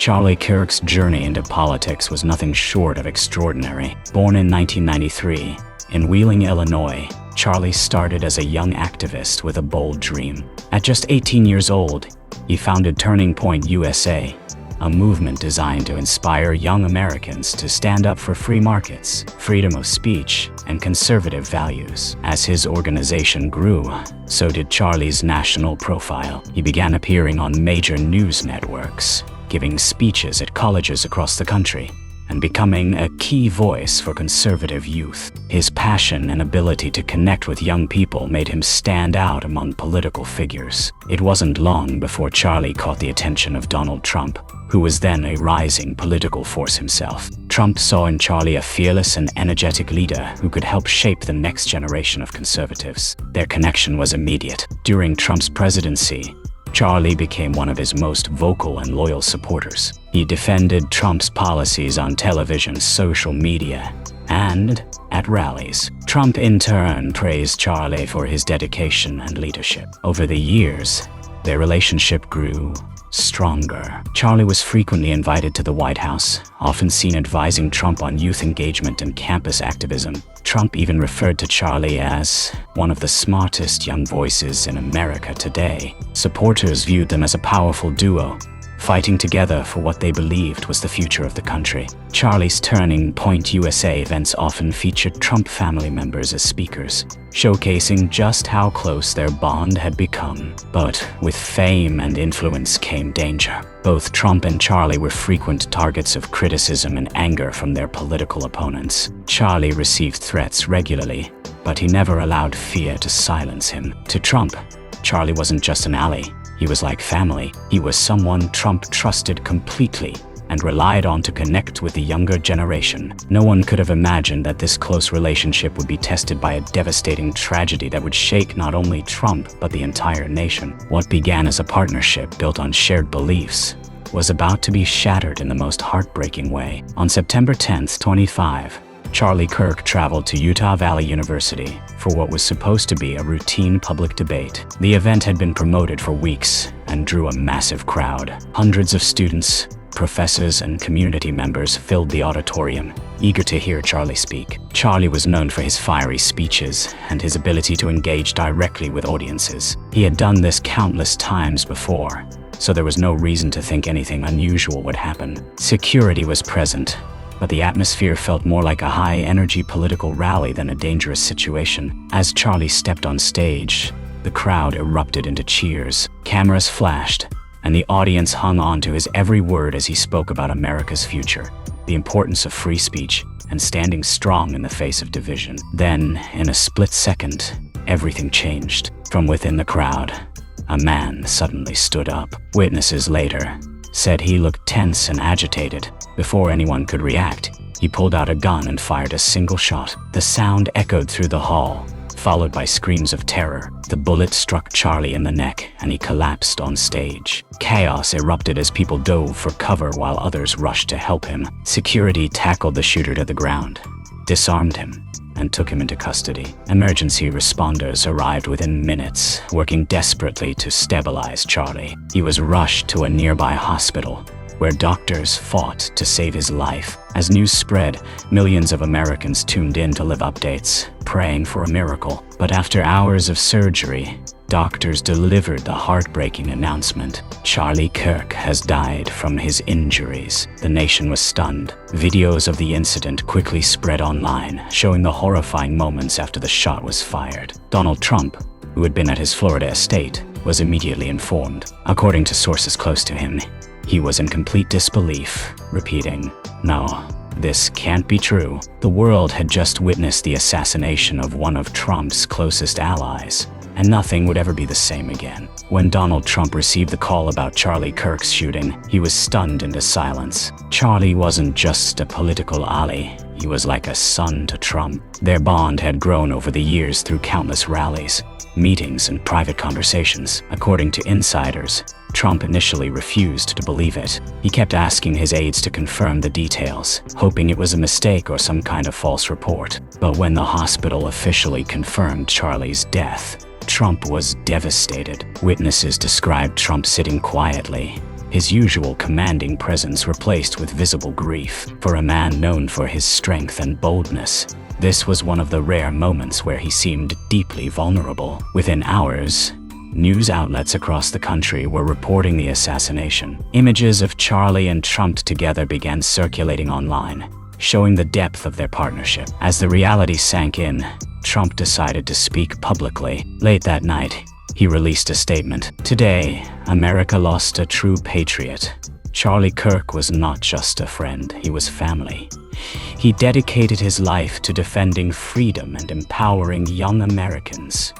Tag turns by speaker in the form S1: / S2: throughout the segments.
S1: Charlie Kirk's journey into politics was nothing short of extraordinary. Born in 1993 in Wheeling, Illinois, Charlie started as a young activist with a bold dream. At just 18 years old, he founded Turning Point USA, a movement designed to inspire young Americans to stand up for free markets, freedom of speech, and conservative values. As his organization grew, so did Charlie's national profile. He began appearing on major news networks, giving speeches at colleges across the country, and becoming a key voice for conservative youth. His passion and ability to connect with young people made him stand out among political figures. It wasn't long before Charlie caught the attention of Donald Trump, who was then a rising political force himself. Trump saw in Charlie a fearless and energetic leader who could help shape the next generation of conservatives. Their connection was immediate. During Trump's presidency, Charlie became one of his most vocal and loyal supporters. He defended Trump's policies on television, social media, and at rallies. Trump in turn praised Charlie for his dedication and leadership. Over the years, their relationship grew stronger. Charlie was frequently invited to the White House, often seen advising Trump on youth engagement and campus activism. Trump even referred to Charlie as one of the smartest young voices in America today. Supporters viewed them as a powerful duo, fighting together for what they believed was the future of the country. Charlie's Turning Point USA events often featured Trump family members as speakers, showcasing just how close their bond had become. But with fame and influence came danger. Both Trump and Charlie were frequent targets of criticism and anger from their political opponents. Charlie received threats regularly, but he never allowed fear to silence him. To Trump, Charlie wasn't just an ally. He was like family. He was someone Trump trusted completely and relied on to connect with the younger generation. No one could have imagined that this close relationship would be tested by a devastating tragedy that would shake not only Trump, but the entire nation. What began as a partnership built on shared beliefs was about to be shattered in the most heartbreaking way. On September 10th, 2025, Charlie Kirk traveled to Utah Valley University for what was supposed to be a routine public debate. The event had been promoted for weeks and drew a massive crowd. Hundreds of students, professors, and community members filled the auditorium, eager to hear Charlie speak. Charlie was known for his fiery speeches and his ability to engage directly with audiences. He had done this countless times before, so there was no reason to think anything unusual would happen. Security was present, but the atmosphere felt more like a high-energy political rally than a dangerous situation. As Charlie stepped on stage, the crowd erupted into cheers. Cameras flashed, and the audience hung on to his every word as he spoke about America's future, the importance of free speech, and standing strong in the face of division. Then, in a split second, everything changed. From within the crowd, a man suddenly stood up. Witnesses later said he looked tense and agitated. Before anyone could react, he pulled out a gun and fired a single shot. The sound echoed through the hall, followed by screams of terror. The bullet struck Charlie in the neck, and he collapsed on stage. Chaos erupted as people dove for cover while others rushed to help him. Security tackled the shooter to the ground, disarmed him, and took him into custody. Emergency responders arrived within minutes, working desperately to stabilize Charlie. He was rushed to a nearby hospital, where doctors fought to save his life. As news spread, millions of Americans tuned in to live updates, praying for a miracle. But after hours of surgery, doctors delivered the heartbreaking announcement: Charlie Kirk has died from his injuries. The nation was stunned. Videos of the incident quickly spread online, showing the horrifying moments after the shot was fired. Donald Trump, who had been at his Florida estate, was immediately informed. According to sources close to him, he was in complete disbelief, repeating, "No, this can't be true." The world had just witnessed the assassination of one of Trump's closest allies, and nothing would ever be the same again. When Donald Trump received the call about Charlie Kirk's shooting, he was stunned into silence. Charlie wasn't just a political ally. He was like a son to Trump. Their bond had grown over the years through countless rallies, meetings, and private conversations. According to insiders, Trump initially refused to believe it. He kept asking his aides to confirm the details, hoping it was a mistake or some kind of false report. But when the hospital officially confirmed Charlie's death, Trump was devastated. Witnesses described Trump sitting quietly, his usual commanding presence replaced with visible grief. For a man known for his strength and boldness, this was one of the rare moments where he seemed deeply vulnerable. Within hours, news outlets across the country were reporting the assassination. Images of Charlie and Trump together began circulating online, showing the depth of their partnership. As the reality sank in, Trump decided to speak publicly. Late that night, he released a statement. "Today, America lost a true patriot. Charlie Kirk was not just a friend, he was family. He dedicated his life to defending freedom and empowering young Americans.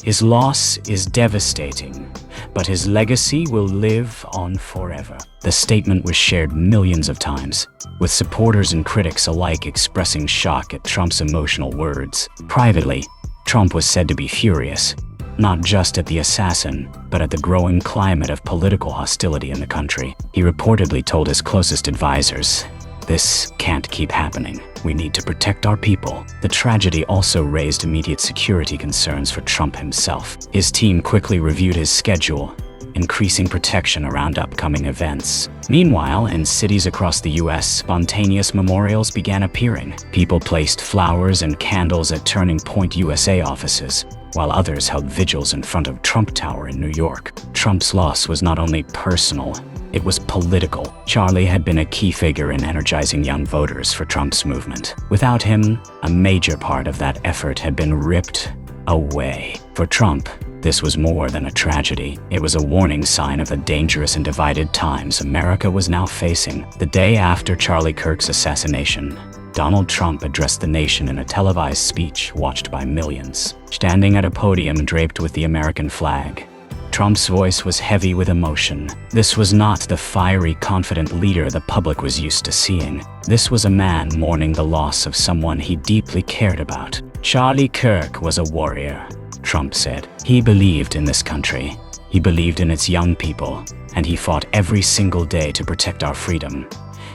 S1: His loss is devastating, but his legacy will live on forever." The statement was shared millions of times, with supporters and critics alike expressing shock at Trump's emotional words. Privately, Trump was said to be furious, not just at the assassin, but at the growing climate of political hostility in the country. He reportedly told his closest advisors, "This can't keep happening. We need to protect our people." The tragedy also raised immediate security concerns for Trump himself. His team quickly reviewed his schedule, increasing protection around upcoming events. Meanwhile, in cities across the US, spontaneous memorials began appearing. People placed flowers and candles at Turning Point USA offices, while others held vigils in front of Trump Tower in New York. Trump's loss was not only personal, it was political. Charlie had been a key figure in energizing young voters for Trump's movement. Without him, a major part of that effort had been ripped away. For Trump, this was more than a tragedy. It was a warning sign of the dangerous and divided times America was now facing. The day after Charlie Kirk's assassination, Donald Trump addressed the nation in a televised speech watched by millions. Standing at a podium draped with the American flag, Trump's voice was heavy with emotion. This was not the fiery, confident leader the public was used to seeing. This was a man mourning the loss of someone he deeply cared about. "Charlie Kirk was a warrior," Trump said. "He believed in this country. He believed in its young people, and he fought every single day to protect our freedom.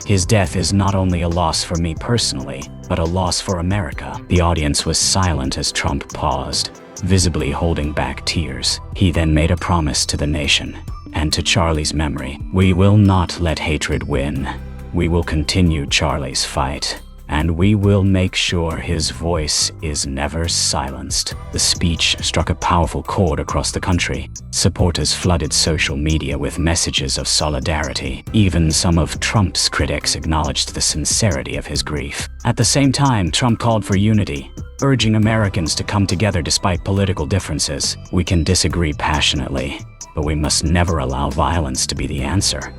S1: His death is not only a loss for me personally, but a loss for America." The audience was silent as Trump paused, visibly holding back tears. He then made a promise to the nation and to Charlie's memory. "We will not let hatred win. We will continue Charlie's fight, and we will make sure his voice is never silenced." The speech struck a powerful chord across the country. Supporters flooded social media with messages of solidarity. Even some of Trump's critics acknowledged the sincerity of his grief. At the same time, Trump called for unity, urging Americans to come together despite political differences. "We can disagree passionately, but we must never allow violence to be the answer.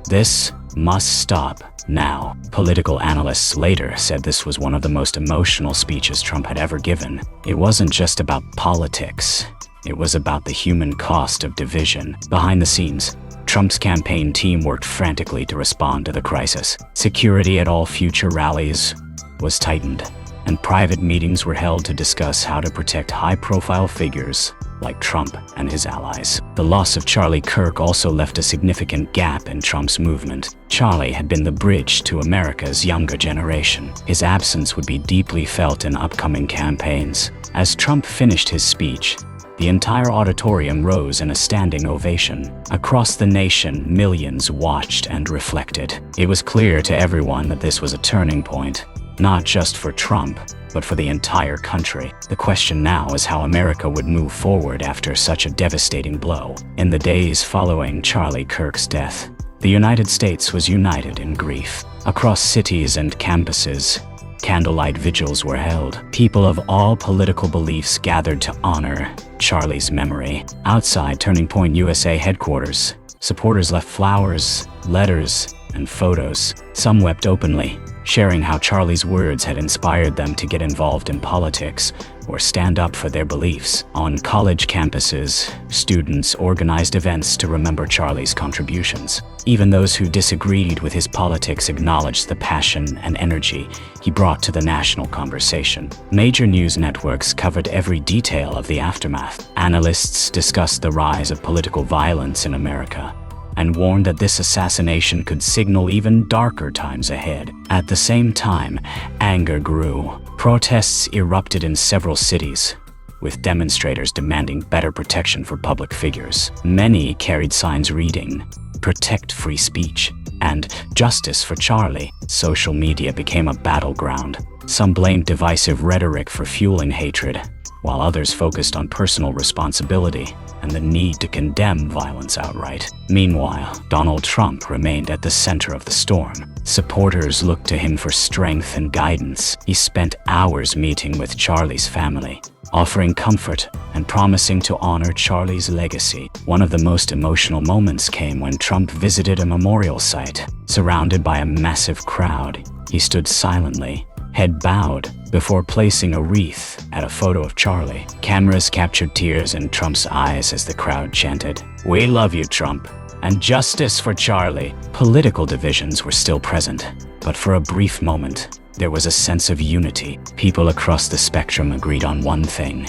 S1: This must stop now." Political analysts later said this was one of the most emotional speeches Trump had ever given. It wasn't just about politics. It was about the human cost of division. Behind the scenes, Trump's campaign team worked frantically to respond to the crisis. Security at all future rallies was tightened, and private meetings were held to discuss how to protect high-profile figures like Trump and his allies. The loss of Charlie Kirk also left a significant gap in Trump's movement. Charlie had been the bridge to America's younger generation. His absence would be deeply felt in upcoming campaigns. As Trump finished his speech, the entire auditorium rose in a standing ovation. Across the nation, millions watched and reflected. It was clear to everyone that this was a turning point, not just for Trump, but for the entire country. The question now is how America would move forward after such a devastating blow. In the days following Charlie Kirk's death, the United States was united in grief. Across cities and campuses, candlelight vigils were held. People of all political beliefs gathered to honor Charlie's memory. Outside Turning Point USA headquarters, supporters left flowers, letters, and photos. Some wept openly, sharing how Charlie's words had inspired them to get involved in politics or stand up for their beliefs. On college campuses, students organized events to remember Charlie's contributions. Even those who disagreed with his politics acknowledged the passion and energy he brought to the national conversation. Major news networks covered every detail of the aftermath. Analysts discussed the rise of political violence in America and warned that this assassination could signal even darker times ahead. At the same time, anger grew. Protests erupted in several cities, with demonstrators demanding better protection for public figures. Many carried signs reading, protect free speech, and justice for Charlie. Social media became a battleground. Some blamed divisive rhetoric for fueling hatred, while others focused on personal responsibility and the need to condemn violence outright. Meanwhile, Donald Trump remained at the center of the storm. Supporters looked to him for strength and guidance. He spent hours meeting with Charlie's family, offering comfort and promising to honor Charlie's legacy. One of the most emotional moments came when Trump visited a memorial site. Surrounded by a massive crowd, he stood silently, head bowed, before placing a wreath at a photo of Charlie. Cameras captured tears in Trump's eyes as the crowd chanted, "We love you, Trump," and "Justice for Charlie." Political divisions were still present, but for a brief moment, there was a sense of unity. People across the spectrum agreed on one thing: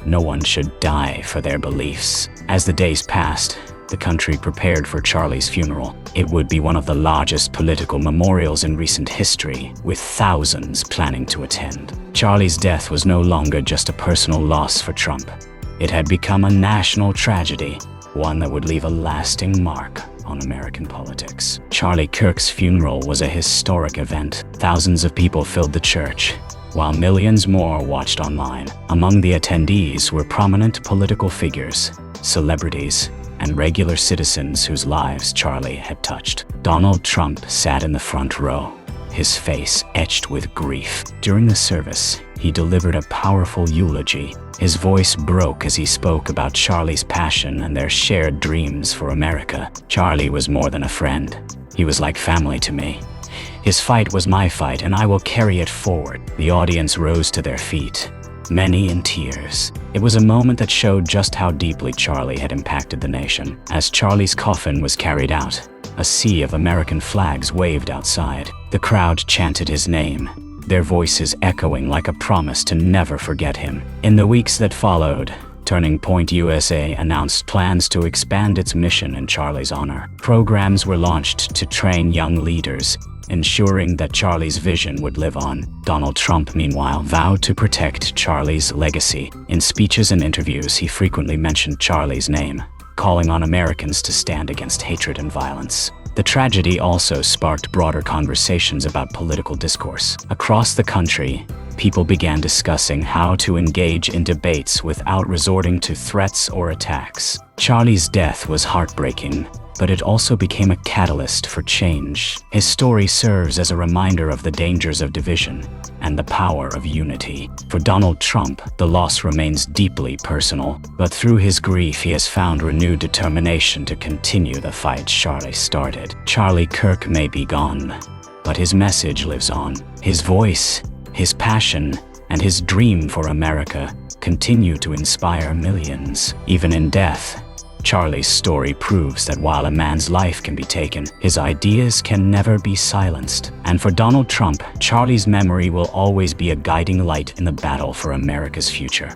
S1: no one should die for their beliefs. As the days passed, the country prepared for Charlie's funeral. It would be one of the largest political memorials in recent history, with thousands planning to attend. Charlie's death was no longer just a personal loss for Trump. It had become a national tragedy, one that would leave a lasting mark on American politics. Charlie Kirk's funeral was a historic event. Thousands of people filled the church, while millions more watched online. Among the attendees were prominent political figures, celebrities, and regular citizens whose lives Charlie had touched. Donald Trump sat in the front row, his face etched with grief. During the service, he delivered a powerful eulogy. His voice broke as he spoke about Charlie's passion and their shared dreams for America. Charlie was more than a friend. He was like family to me. His fight was my fight, and I will carry it forward. The audience rose to their feet, many in tears. It was a moment that showed just how deeply Charlie had impacted the nation. As Charlie's coffin was carried out, a sea of American flags waved outside. The crowd chanted his name, their voices echoing like a promise to never forget him. In the weeks that followed, Turning Point USA announced plans to expand its mission in Charlie's honor. Programs were launched to train young leaders, ensuring that Charlie's vision would live on. Donald Trump, meanwhile, vowed to protect Charlie's legacy. In speeches and interviews, he frequently mentioned Charlie's name, calling on Americans to stand against hatred and violence. The tragedy also sparked broader conversations about political discourse. Across the country, people began discussing how to engage in debates without resorting to threats or attacks. Charlie's death was heartbreaking, but it also became a catalyst for change. His story serves as a reminder of the dangers of division and the power of unity. For Donald Trump, the loss remains deeply personal, but through his grief, he has found renewed determination to continue the fight Charlie started. Charlie Kirk may be gone, but his message lives on. His voice, his passion, and his dream for America continue to inspire millions. Even in death, Charlie's story proves that while a man's life can be taken, his ideas can never be silenced. And for Donald Trump, Charlie's memory will always be a guiding light in the battle for America's future.